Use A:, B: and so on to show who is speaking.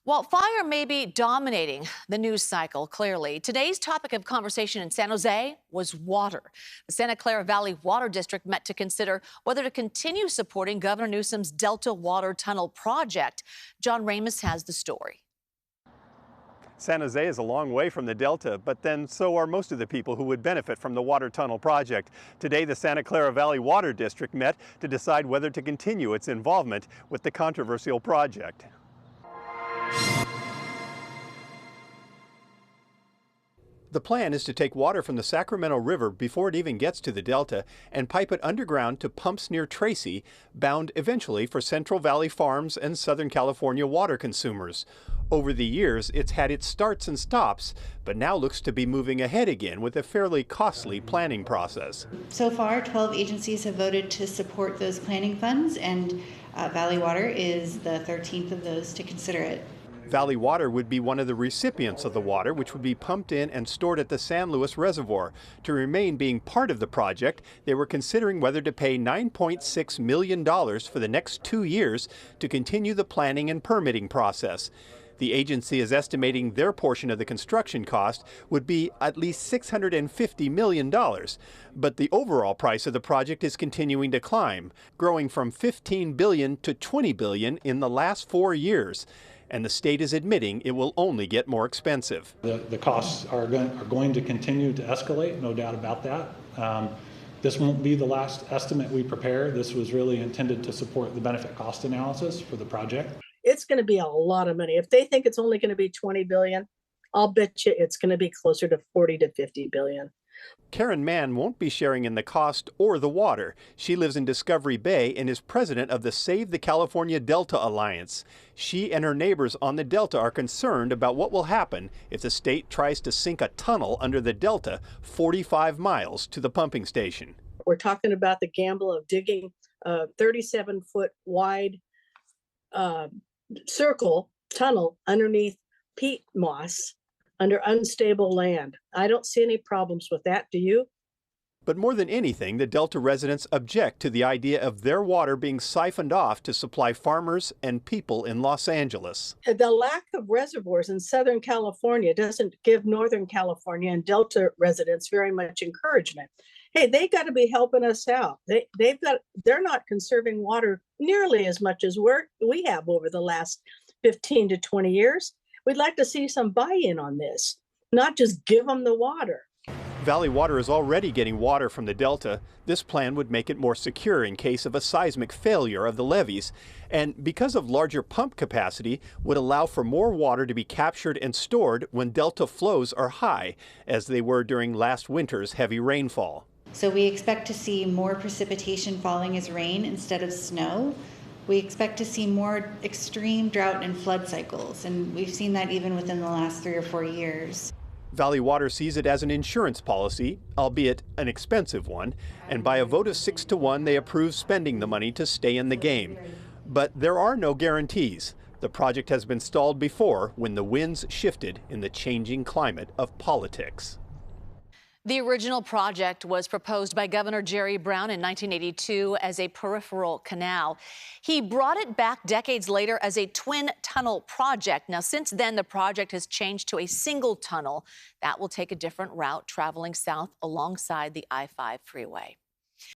A: While fire may be dominating the news cycle, clearly, today's topic of conversation in San Jose was water. The Santa Clara Valley Water District met to consider whether to continue supporting Governor Newsom's Delta Water Tunnel project. John Ramos has the story.
B: San Jose is a long way from the Delta, but then so are most of the people who would benefit from the water tunnel project. Today, the Santa Clara Valley Water District met to decide whether to continue its involvement with the controversial project. The plan is to take water from the Sacramento River before it even gets to the Delta and pipe it underground to pumps near Tracy, bound eventually for Central Valley Farms and Southern California water consumers. Over the years, it's had its starts and stops, but now looks to be moving ahead again with a fairly costly planning process.
C: So far, 12 agencies have voted to support those planning funds, and Valley Water is the 13th of those to consider it.
B: Valley Water would be one of the recipients of the water, which would be pumped in and stored at the San Luis Reservoir. To remain being part of the project, they were considering whether to pay $9.6 million for the next 2 years to continue the planning and permitting process. The agency is estimating their portion of the construction cost would be at least $650 million. But the overall price of the project is continuing to climb, growing from $15 billion to $20 billion in the last 4 years. And the state is admitting it will only get more expensive.
D: The costs are going to continue to escalate, no doubt about that. This won't be the last estimate we prepare. This was really intended to support the benefit cost analysis for the project.
E: It's going to be a lot of money. If they think it's only going to be 20 billion, I'll bet you it's going to be closer to 40 to 50 billion.
B: Karen Mann won't be sharing in the cost or the water. She lives in Discovery Bay and is president of the Save the California Delta Alliance. She and her neighbors on the Delta are concerned about what will happen if the state tries to sink a tunnel under the Delta 45 miles to the pumping station.
E: We're talking about the gamble of digging a 37-foot wide circle tunnel underneath peat moss under unstable land. I don't see any problems with that, do you?
B: But more than anything, the Delta residents object to the idea of their water being siphoned off to supply farmers and people in Los Angeles.
E: The lack of reservoirs in Southern California doesn't give Northern California and Delta residents very much encouragement. Hey, they got to be helping us out. They're not conserving water nearly as much as we have over the last 15 to 20 years. We'd like to see some buy-in on this, not just give them the water.
B: Valley Water is already getting water from the Delta. This plan would make it more secure in case of a seismic failure of the levees, and because of larger pump capacity, would allow for more water to be captured and stored when Delta flows are high, as they were during last winter's heavy rainfall.
C: So we expect to see more precipitation falling as rain instead of snow. We expect to see more extreme drought and flood cycles, and we've seen that even within the last 3 or 4 years.
B: Valley Water sees it as an insurance policy, albeit an expensive one, and by a vote of 6 to 1, they approve spending the money to stay in the game. But there are no guarantees. The project has been stalled before when the winds shifted in the changing climate of politics.
A: The original project was proposed by Governor Jerry Brown in 1982 as a peripheral canal. He brought it back decades later as a twin tunnel project. Now, since then, the project has changed to a single tunnel that will take a different route traveling south alongside the I-5 freeway.